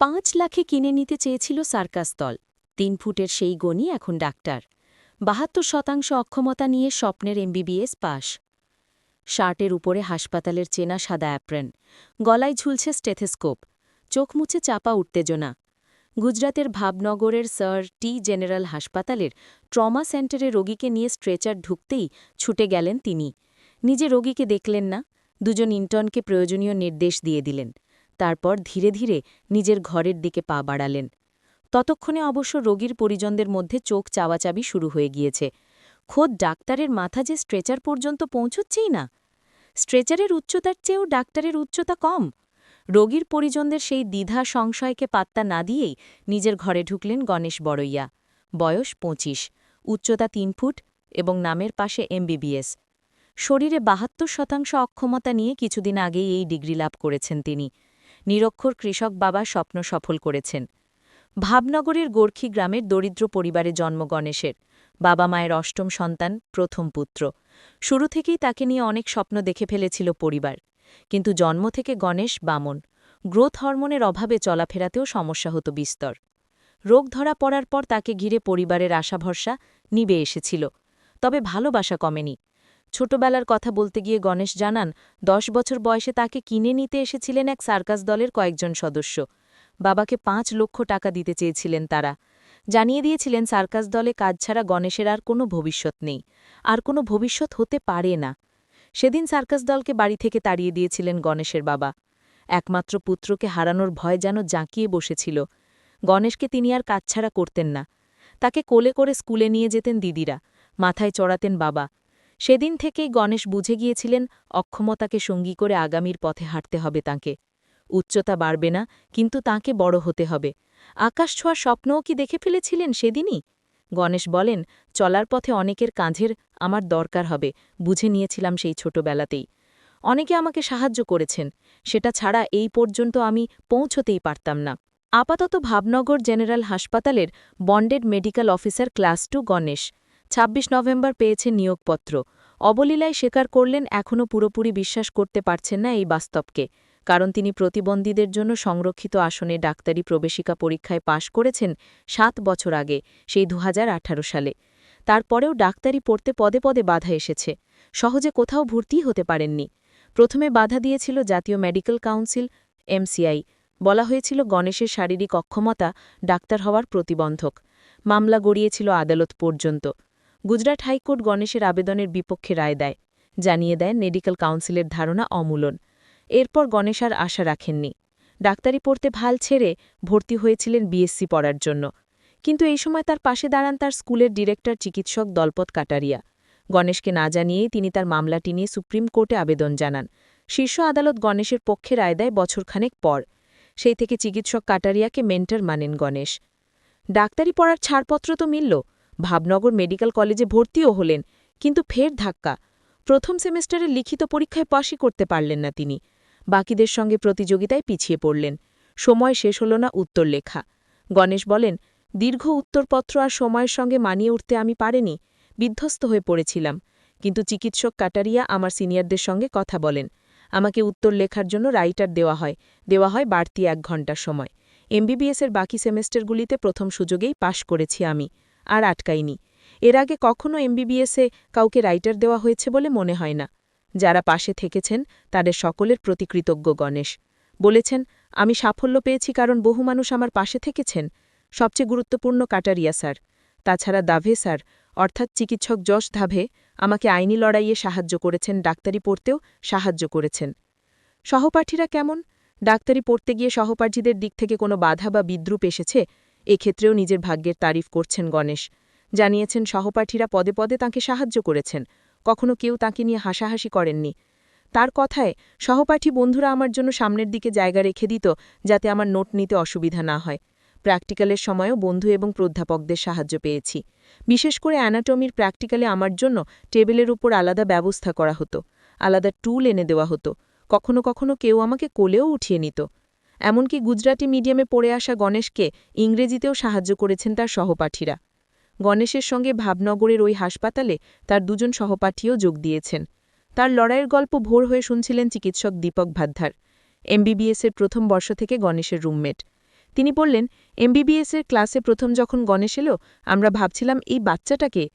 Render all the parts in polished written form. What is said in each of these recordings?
5 লাখে কিনে নিতে চেয়েছিল সার্কাস দল। 3 ফুটের সেই গণি এখন ডাক্তার। 72% অক্ষমতা নিয়ে স্বপ্নের এমবিবিএস পাস। শার্টের উপরে হাসপাতালের চেনা সাদা অ্যাপ্রেন, গলায় ঝুলছে স্টেথেস্কোপ, চোখ মুছে চাপা উত্তেজনা। গুজরাতের ভাবনগরের স্যার টি জেনারেল হাসপাতালের ট্রমা সেন্টারে রোগীকে নিয়ে স্ট্রেচার ঢুকতেই ছুটে গেলেন তিনি। নিজে রোগীকে দেখলেন না, দুজন ইন্টার্নকে প্রয়োজনীয় নির্দেশ দিয়ে দিলেন। তারপর ধীরে ধীরে নিজের ঘরের দিকে পা বাড়ালেন। ততক্ষণে অবশ্য রোগীর পরিজনদের মধ্যে চোখ চাওয়াচাবি শুরু হয়ে গিয়েছে। খোদ ডাক্তারের মাথা যে স্ট্রেচার পর্যন্ত পৌঁছচ্ছেই না। স্ট্রেচারের উচ্চতার চেয়েও ডাক্তারের উচ্চতা কম। রোগীর পরিজনদের সেই দ্বিধা সংশয়কে পাত্তা না দিয়েই নিজের ঘরে ঢুকলেন গণেশ বড়ইয়া। বয়স 25, উচ্চতা 3 ফুট এবং নামের পাশে এমবিবিএস। শরীরে 72% অক্ষমতা নিয়ে কিছুদিন আগেই এই ডিগ্রি লাভ করেছেন তিনি। নিরক্ষর কৃষক বাবা স্বপ্ন সফল করেছেন। ভাবনগরের গোর্খী গ্রামের দরিদ্র পরিবারে জন্ম গণেশের। বাবা মায়ের অষ্টম সন্তান, প্রথম পুত্র। শুরু থেকেই তাকে নিয়ে অনেক স্বপ্ন দেখে ফেলেছিল পরিবার। কিন্তু জন্ম থেকে গণেশ বামন। গ্রোথ হরমোনের অভাবে চলাফেরাতেও সমস্যা হতো বিস্তর। রোগ ধরা পড়ার পর তাকে ঘিরে পরিবারের আশা ভরসা নিবে এসেছিল। তবে ভালোবাসা কমেনি। ছোটবেলার কথা বলতে গিয়ে গণেশ জানান, 10 বছর বয়সে তাকে কিনে নিতে এসেছিলেন এক সার্কাস দলের কয়েকজন সদস্য। বাবাকে 5 লক্ষ টাকা দিতে চেয়েছিলেন তারা। জানিয়ে দিয়েছিলেন সার্কাস দলে কাজ ছাড়া গণেশের আর কোনো ভবিষ্যৎ নেই, আর কোনো ভবিষ্যৎ হতে পারে না। সেদিন সার্কাস দলকে বাড়ি থেকে তাড়িয়ে দিয়েছিলেন গণেশের বাবা। একমাত্র পুত্রকে হারানোর ভয় যেন জাঁকিয়ে বসেছিল। গণেশকে তিনি আর কাজছাড়া করতেন না। তাকে কোলে করে স্কুলে নিয়ে যেতেন দিদিরা, মাথায় চড়াতেন বাবা। সেদিন থেকেই গণেশ বুঝে গিয়েছিলেন অক্ষমতাকে সঙ্গী করে আগামীর পথে হাঁটতে হবে তাঁকে। উচ্চতা বাড়বে না, কিন্তু তাঁকে বড় হতে হবে। আকাশ ছোঁয়ার স্বপ্নও কি দেখে ফেলেছিলেন সেদিনই? গণেশ বলেন, চলার পথে অনেকের কাঁধের আমার দরকার হবে বুঝে নিয়েছিলাম সেই ছোটবেলাতেই। অনেকে আমাকে সাহায্য করেছেন, সেটা ছাড়া এই পর্যন্ত আমি পৌঁছতেই পারতাম না। আপাতত ভাবনগর জেনারেল হাসপাতালের bonded medical officer class 2 Ganesh. 26 November পেয়েছে নিয়োগপত্র। অবলীলায় স্বীকার করলেন এখনও পুরোপুরি বিশ্বাস করতে পারছেন না এই বাস্তবকে। কারণ তিনি প্রতিবন্ধীদের জন্য সংরক্ষিত আসনে ডাক্তারি প্রবেশিকা পরীক্ষায় পাশ করেছেন 7 বছর আগে, সেই 2018 সালে। তারপরেও ডাক্তারি পড়তে পদে পদে বাধা এসেছে। সহজে কোথাও ভর্তি হতে পারেননি। প্রথমে বাধা দিয়েছিল জাতীয় মেডিকেল কাউন্সিল, এমসিআই। বলা হয়েছিল গণেশের শারীরিক অক্ষমতা ডাক্তার হওয়ার প্রতিবন্ধক। মামলা গড়িয়েছিল আদালত পর্যন্ত। গুজরাট হাইকোর্ট গণেশের আবেদনের বিপক্ষে রায় দেয়। জানিয়ে দেয় মেডিকেল কাউন্সিলের ধারণা অমূলন। এরপর গণেশ আর আশা রাখেননি। ডাক্তারি পড়তে ভাল ছেড়ে ভর্তি হয়েছিলেন বিএসসি পড়ার জন্য। কিন্তু এই সময় তার পাশে দাঁড়ান তার স্কুলের ডিরেক্টর চিকিৎসক দলপত কাটারিয়া। গণেশকে না জানিয়েই তিনি তার মামলাটি নিয়ে সুপ্রিম কোর্টে আবেদন জানান। শীর্ষ আদালত গণেশের পক্ষে রায় দেয় বছরখানেক পর। সেই থেকে চিকিৎসক কাটারিয়াকে মেন্টর মানেন গণেশ। ডাক্তারি পড়ার ছাড়পত্র তো মিলল, ভাবনগর মেডিকেল কলেজে ভর্তিও হলেন, কিন্তু ফের ধাক্কা। প্রথম সেমেস্টারের লিখিত পরীক্ষায় পাশই করতে পারলেন না তিনি। বাকিদের সঙ্গে প্রতিযোগিতায় পিছিয়ে পড়লেন। সময় শেষ হল না উত্তর লেখা। গণেশ বলেন, দীর্ঘ উত্তরপত্র আর সময়ের সঙ্গে মানিয়ে উঠতে আমি পারিনি, বিধ্বস্ত হয়ে পড়েছিলাম। কিন্তু চিকিৎসক কাটারিয়া আমার সিনিয়রদের সঙ্গে কথা বলেন। আমাকে উত্তর লেখার জন্য রাইটার দেওয়া হয় বাড়তি 1 ঘণ্টার সময়। এমবিবিএসের বাকি সেমেস্টারগুলিতে প্রথম সুযোগেই পাশ করেছি আমি, আর আটকাইনি। এর আগে কখনো এমবিবিএসে কাউকে রাইটার দেওয়া হয়েছে বলে মনে হয় না। যারা পাশে থেকেছেন তাদের সকলের প্রতি কৃতজ্ঞ গণেশ। বলেছেন, আমি সাফল্য পেয়েছি কারণ বহু মানুষ আমার পাশে থেকেছেন। সবচেয়ে গুরুত্বপূর্ণ কাটারিয়া স্যার। তাছাড়া দাভে স্যার, অর্থাৎ চিকিৎসক যশ ধাভে, আমাকে আইনি লড়াইয়ে সাহায্য করেছেন, ডাক্তারি পড়তেও সাহায্য করেছেন। সহপাঠীরা কেমন? ডাক্তারি পড়তে গিয়ে সহপাঠীদের দিক থেকে কোনো বাধা বা বিদ্রুপ এসেছে? এক্ষেত্রেও নিজের ভাগ্যের তারিফ করছেন গণেশ। জানিয়েছেন সহপাঠীরা পদে পদে তাঁকে সাহায্য করেছেন, কখনো কেউ তাঁকে নিয়ে হাসাহাসি করেননি। তার কথায়, সহপাঠী বন্ধুরা আমার জন্য সামনের দিকে জায়গা রেখে দিত যাতে আমার নোট নিতে অসুবিধা না হয়। প্র্যাকটিক্যালের সময়ও বন্ধু এবং প্রাধ্যাপকদের সাহায্য পেয়েছি। বিশেষ করে অ্যানাটমির প্র্যাকটিক্যালে আমার জন্য টেবিলের উপর আলাদা ব্যবস্থা করা হতো, আলাদা টুল এনে দেওয়া হতো। কখনো কখনো কেউ আমাকে কোলেও উঠিয়ে নিত। এমনকি গুজরাটি মিডিয়ামে পড়ে আসা গণেশকে ইংরেজিতেও সাহায্য করেছেন তার সহপাঠীরা। গণেশের সঙ্গে ভাবনগরের ওই হাসপাতালে তার 2 জন সহপাঠীও যোগ দিয়েছেন। তার লড়াইয়ের গল্প ভোর হয়ে শুনছিলেন চিকিৎসক দীপক ভাদ্ধার। এমবিবিএসের প্রথম বর্ষ থেকে গণেশের রুমমেট। তিনি বললেন, এমবিবিএসের ক্লাসে প্রথম যখন গণেশ এলো, আমরা ভাবছিলাম এই বাচ্চাটাকে।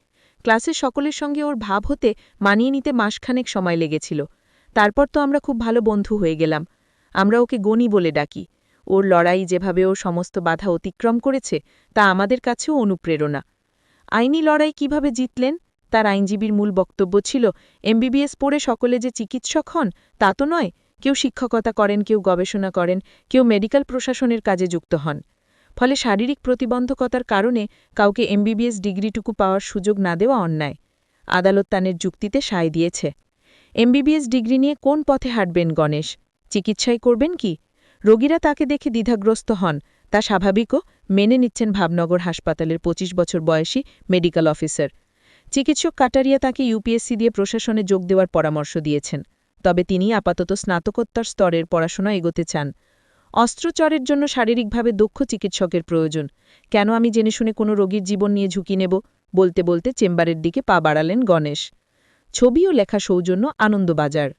ক্লাসের সকলের সঙ্গে ওর ভাব হতে মানিয়ে নিতে মাসখানেক সময় লেগেছিল। তারপর তো আমরা খুব ভালো বন্ধু হয়ে গেলাম। আমরা ওকে গণি বলে ডাকি। ওর লড়াই যেভাবে ও সমস্ত বাধা অতিক্রম করেছে তা আমাদের কাছেও অনুপ্রেরণা। আইনি লড়াই কিভাবে জিতলেন? তার আইনজীবীর মূল বক্তব্য ছিল, এমবিবিএস পড়ে সকলে যে চিকিৎসক হন তা তো নয়। কেউ শিক্ষকতা করেন, কেউ গবেষণা করেন, কেউ মেডিকেল প্রশাসনের কাজে যুক্ত হন। ফলে শারীরিক প্রতিবন্ধকতার কারণে কাউকে এমবিবিএস ডিগ্রিটুকু পাওয়ার সুযোগ না দেওয়া অন্যায়। আদালত তানের যুক্তিতে সায় দিয়েছে। এমবিবিএস ডিগ্রি নিয়ে কোন পথে হাঁটবেন গণেশ? চিকিৎসাই করবেন কি? রোগীরা তাকে দেখে দ্বিধাগ্রস্ত হন, তা স্বাভাবিকও, মেনে নিচ্ছেন ভাবনগর হাসপাতালের ২৫ বছর বয়সী মেডিকেল অফিসার। চিকিৎসক কাটারিয়া তাকে ইউপিএসসি দিয়ে প্রশাসনে যোগ দেওয়ার পরামর্শ দিয়েছেন। তবে তিনি আপাতত স্নাতকোত্তর স্তরের পড়াশোনা এগোতে চান। অস্ত্রোপচারের জন্য শারীরিকভাবে দক্ষ চিকিৎসকের প্রয়োজন। কেন আমি জেনে শুনে কোনো রোগীর জীবন নিয়ে ঝুঁকি নেব? বলতে বলতে চেম্বারের দিকে পা বাড়ালেন গণেশ। ছবি ও লেখা সৌজন্য আনন্দবাজার।